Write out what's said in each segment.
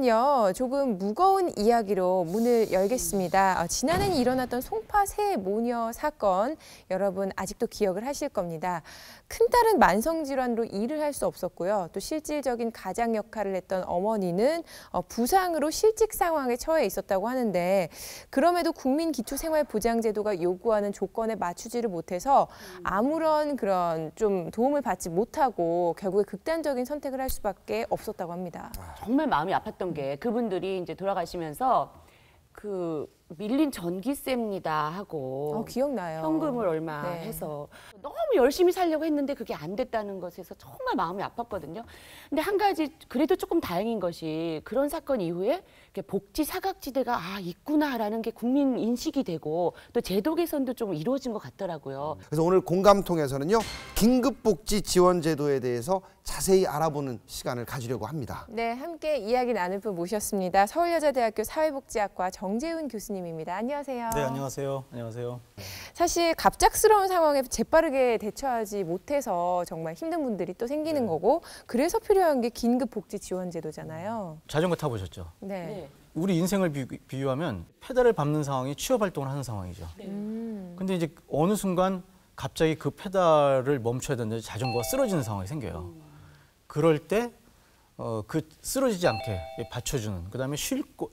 오늘은요, 조금 무거운 이야기로 문을 열겠습니다. 지난해 일어났던 송파새 모녀 사건, 여러분 아직도 기억을 하실 겁니다. 큰딸은 만성질환으로 일을 할 수 없었고요. 또 실질적인 가장 역할을 했던 어머니는 부상으로 실직 상황에 처해 있었다고 하는데, 그럼에도 국민기초생활보장제도가 요구하는 조건에 맞추지를 못해서 아무런 그런 좀 도움을 받지 못하고 결국에 극단적인 선택을 할 수밖에 없었다고 합니다. 정말 마음이 아팠던 게 그분들이 이제 돌아가시면서 그 밀린 전기세입니다 하고 기억나요. 현금을 얼마 네. 해서 너무 열심히 살려고 했는데 그게 안 됐다는 것에서 정말 마음이 아팠거든요. 근데 한 가지 그래도 조금 다행인 것이 그런 사건 이후에 복지 사각지대가 있구나라는 게 국민 인식이 되고 또 제도 개선도 좀 이루어진 것 같더라고요. 그래서 오늘 공감통에서는요, 긴급복지 지원제도에 대해서 자세히 알아보는 시간을 가지려고 합니다. 네, 함께 이야기 나눌 분 모셨습니다. 서울여자대학교 사회복지학과 정재훈 교수님입니다. 안녕하세요. 네, 안녕하세요. 안녕하세요. 사실 갑작스러운 상황에 재빠르게 대처하지 못해서 정말 힘든 분들이 또 생기는 거고, 그래서 필요한 게 긴급복지 지원제도잖아요. 자전거 타보셨죠? 네. 우리 인생을 비유하면 페달을 밟는 상황이 취업 활동을 하는 상황이죠. 근데 이제 어느 순간 갑자기 그 페달을 멈춰야 되는데 자전거가 쓰러지는 상황이 생겨요. 그럴 때 그 쓰러지지 않게 받쳐주는, 그다음에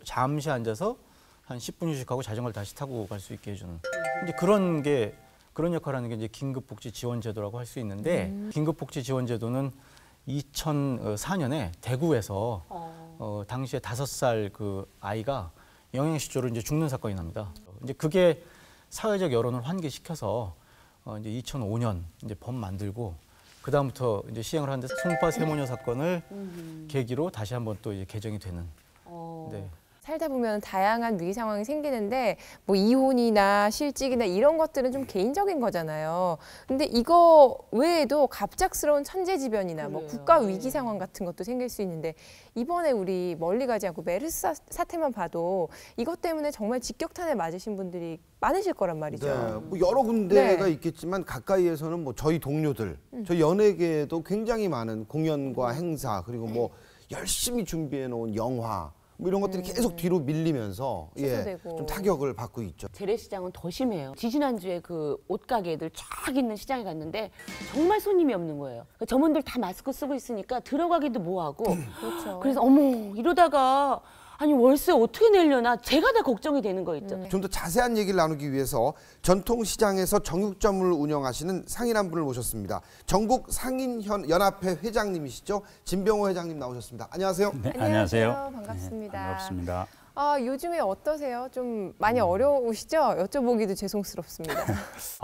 잠시 앉아서 한 10분 휴식하고 자전거를 다시 타고 갈 수 있게 해주는, 이제 그런 역할을 하는 게 이제 긴급복지 지원제도라고 할 수 있는데, 긴급복지 지원제도는 2004년에 대구에서 당시에 5살 그 아이가 영양실조로 이제 죽는 사건이 납니다. 이제 그게 사회적 여론을 환기시켜서 이제 2005년 이제 법 만들고, 그 다음부터 이제 시행을 하는데 송파 세모녀 사건을 계기로 다시 한번 또 이제 개정이 되는. 네. 살다 보면 다양한 위기 상황이 생기는데, 뭐 이혼이나 실직이나 이런 것들은 좀 개인적인 거잖아요. 근데 이거 외에도 갑작스러운 천재지변이나 뭐 국가 위기 상황 같은 것도 생길 수 있는데, 이번에 우리 멀리 가지 않고 메르스 사태만 봐도 이것 때문에 정말 직격탄을 맞으신 분들이 많으실 거란 말이죠. 네, 뭐 여러 군데가 네. 있겠지만 가까이에서는 뭐 저희 동료들, 저희 연예계에도 굉장히 많은 공연과 행사, 그리고 뭐 열심히 준비해 놓은 영화, 뭐 이런 것들이 계속 뒤로 밀리면서 좀 타격을 받고 있죠. 재래시장은 더 심해요. 지지난주에 그 옷가게들 쫙 있는 시장에 갔는데 정말 손님이 없는 거예요. 점원들 다 마스크 쓰고 있으니까 들어가기도 뭐하고. 그렇죠. 그래서 어머 이러다가 아니 월세 어떻게 내려나 제가 다 걱정이 되는 거 있죠. 좀 더 자세한 얘기를 나누기 위해서 전통시장에서 정육점을 운영하시는 상인 한 분을 모셨습니다. 전국 상인연합회 회장님이시죠? 진병호 회장님 나오셨습니다. 안녕하세요. 네, 안녕하세요. 반갑습니다. 네, 반갑습니다. 요즘에 어떠세요? 좀 많이 어려우시죠? 여쭤보기도 죄송스럽습니다.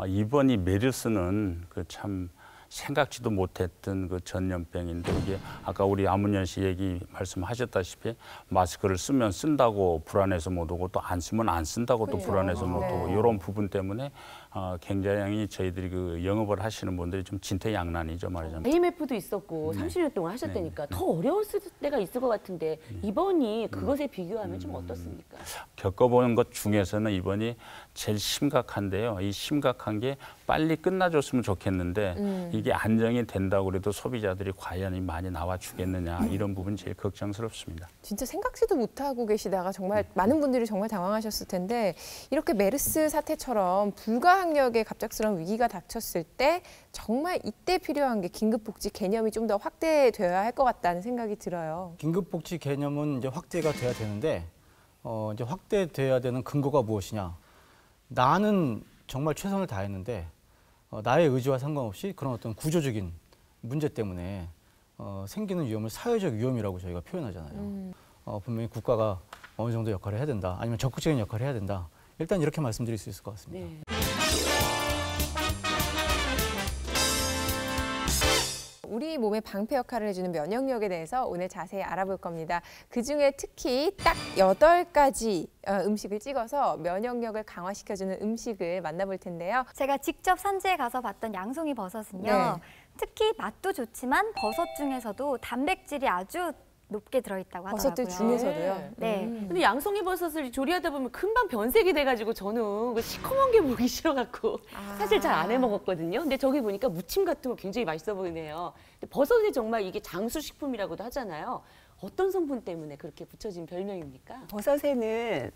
이번 이 메르스는 그 참 생각지도 못했던 그 전염병인데, 이게 아까 우리 아문현 씨 얘기 말씀하셨다시피 마스크를 쓰면 쓴다고 불안해서 못 오고, 또 안 쓰면 안 쓴다고 또 불안해서 못 오고, 이런 부분 때문에 굉장히 저희들이 그 영업을 하시는 분들이 좀 진퇴양난이죠, 말하자면. IMF도 있었고 30년 동안 하셨다니까 더 어려웠을 때가 있을 것 같은데 이번이 그것에 비교하면 좀 어떻습니까? 겪어보는 것 중에서는 이번이 제일 심각한데요. 이 심각한 게 빨리 끝나줬으면 좋겠는데 이게 안정이 된다고 그래도 소비자들이 과연 많이 나와 주겠느냐, 이런 부분이 제일 걱정스럽습니다. 진짜 생각지도 못하고 계시다가 정말 많은 분들이 정말 당황하셨을 텐데, 이렇게 메르스 사태처럼 불가항력의 갑작스러운 위기가 닥쳤을 때 정말 이때 필요한 게 긴급복지 개념이 좀 더 확대되어야 할 것 같다는 생각이 들어요. 긴급복지 개념은 이제 확대가 돼야 되는데, 이제 확대돼야 되는 근거가 무엇이냐? 나는 정말 최선을 다했는데 나의 의지와 상관없이 그런 어떤 구조적인 문제 때문에 생기는 위험을 사회적 위험이라고 저희가 표현하잖아요. 분명히 국가가 어느 정도 역할을 해야 된다, 아니면 적극적인 역할을 해야 된다. 일단 이렇게 말씀드릴 수 있을 것 같습니다. 네. 우리 몸의 방패 역할을 해주는 면역력에 대해서 오늘 자세히 알아볼 겁니다. 그중에 특히 딱 8가지 음식을 찍어서 면역력을 강화시켜주는 음식을 만나볼 텐데요. 제가 직접 산지에 가서 봤던 양송이 버섯은요. 네. 특히 맛도 좋지만 버섯 중에서도 단백질이 아주 높게 들어있다고 하더라고요. 버섯들 중에서도요? 네. 근데 양송이 버섯을 조리하다 보면 금방 변색이 돼가지고 저는 그 시커먼 게 보기 싫어갖고 사실 잘 안 해 먹었거든요. 근데 저기 보니까 무침 같은 거 굉장히 맛있어 보이네요. 근데 버섯이 정말 이게 장수식품이라고도 하잖아요. 어떤 성분 때문에 그렇게 붙여진 별명입니까? 버섯에는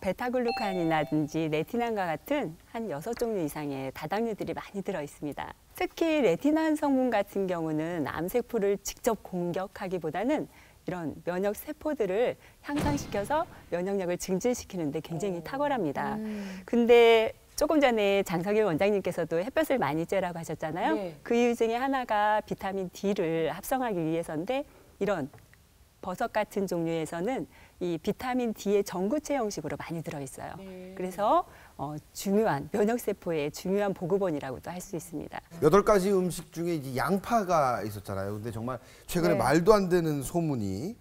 베타글루칸이라든지 레티난과 같은 한 6종류 이상의 다당류들이 많이 들어 있습니다. 특히 레티난 성분 같은 경우는 암세포를 직접 공격하기보다는 이런 면역 세포들을 향상시켜서 면역력을 증진시키는 데 굉장히 탁월합니다. 근데 조금 전에 장석일 원장님께서도 햇볕을 많이 쬐라고 하셨잖아요. 네. 그 이유 중에 하나가 비타민 D를 합성하기 위해서인데 이런 버섯 같은 종류에서는 이 비타민 D의 전구체 형식으로 많이 들어있어요. 네. 그래서 중요한 면역세포의 중요한 보급원이라고도 할 수 있습니다. 8가지 음식 중에 이제 양파가 있었잖아요. 근데 정말 최근에 네. 말도 안 되는 소문이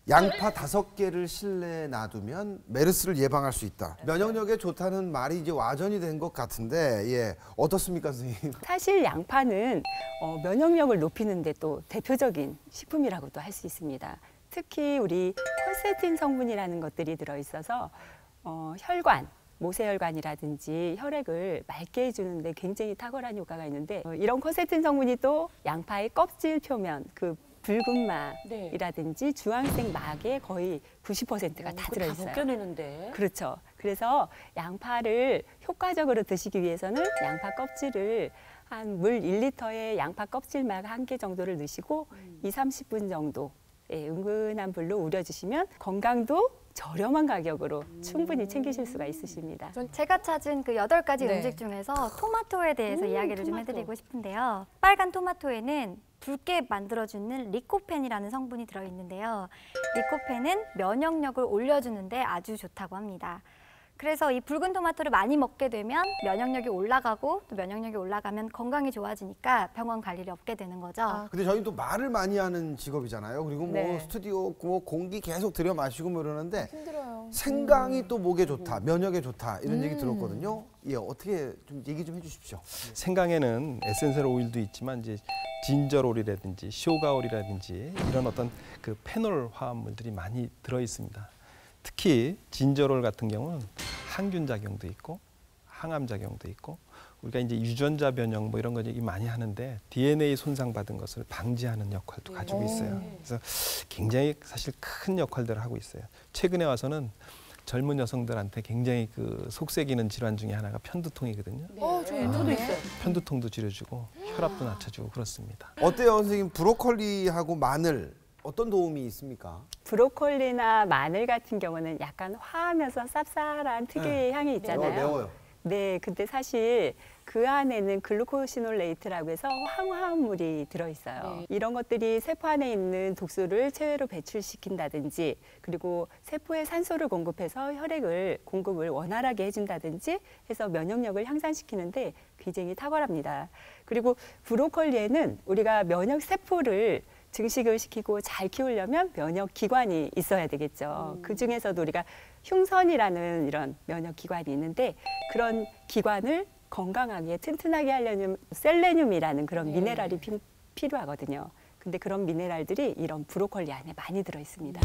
양파 5개를 실내에 놔두면 메르스를 예방할 수 있다. 면역력에 좋다는 말이 이제 와전이 된 것 같은데 예, 어떻습니까, 선생님? 사실 양파는 면역력을 높이는 데 또 대표적인 식품이라고도 할 수 있습니다. 특히 우리 콜세틴 성분이라는 것들이 들어있어서 혈관, 모세혈관이라든지 혈액을 맑게 해주는 데 굉장히 탁월한 효과가 있는데 이런 콜세틴 성분이 또 양파의 껍질 표면, 그 붉은 막이라든지 주황색 막의 거의 90%가 다 다 들어있어요. 벗겨내는데. 그렇죠. 그래서 양파를 효과적으로 드시기 위해서는 양파 껍질을 한 물 1리터에 양파 껍질막 1개 정도를 넣으시고 20-30분 정도 은근한 불로 우려주시면 건강도 저렴한 가격으로 충분히 챙기실 수가 있으십니다. 제가 찾은 그 8가지 네. 음식 중에서 토마토에 대해서 이야기를 좀 토마토. 해드리고 싶은데요. 빨간 토마토에는 붉게 만들어주는 리코펜이라는 성분이 들어있는데요. 리코펜은 면역력을 올려주는데 아주 좋다고 합니다. 그래서 이 붉은 토마토를 많이 먹게 되면 면역력이 올라가고 또 면역력이 올라가면 건강이 좋아지니까 병원 갈 일이 없게 되는 거죠. 근데 저희는 또 말을 많이 하는 직업이잖아요. 그리고 뭐 네. 스튜디오 뭐 공기 계속 들여 마시고 뭐 이러는데 힘들어요. 생강이 또 목에 좋다, 면역에 좋다 이런 얘기 들었거든요. 예, 어떻게 좀 얘기 좀 해주십시오. 생강에는 에센셜 오일도 있지만 이제 진저올이라든지 쇼가올이라든지 이런 어떤 그 페놀 화합물들이 많이 들어 있습니다. 특히 진저롤 같은 경우는 항균 작용도 있고 항암 작용도 있고 우리가 이제 유전자 변형 뭐 이런 거 얘기 많이 하는데 DNA 손상받은 것을 방지하는 역할도 가지고 있어요. 그래서 굉장히 사실 큰 역할들을 하고 있어요. 최근에 와서는 젊은 여성들한테 굉장히 그 속색이는 질환 중에 하나가 편두통이거든요. 저도 있어요. 편두통도 줄여주고 혈압도 낮춰주고 그렇습니다. 어때요, 선생님? 브로콜리하고 마늘 어떤 도움이 있습니까? 브로콜리나 마늘 같은 경우는 약간 화하면서 쌉쌀한 특유의 향이 있잖아요. 매워요. 네, 근데 사실 그 안에는 글루코시놀레이트라고 해서 황화합물이 들어있어요. 네. 이런 것들이 세포 안에 있는 독소를 체외로 배출시킨다든지 그리고 세포에 산소를 공급해서 혈액을 공급을 원활하게 해준다든지 해서 면역력을 향상시키는데 굉장히 탁월합니다. 그리고 브로콜리에는 우리가 면역 세포를 증식을 시키고 잘 키우려면 면역 기관이 있어야 되겠죠. 그 중에서도 우리가 흉선이라는 이런 면역 기관이 있는데 그런 기관을 건강하게 튼튼하게 하려면 셀레늄이라는 그런 미네랄이 필요하거든요. 근데 그런 미네랄들이 이런 브로콜리 안에 많이 들어 있습니다.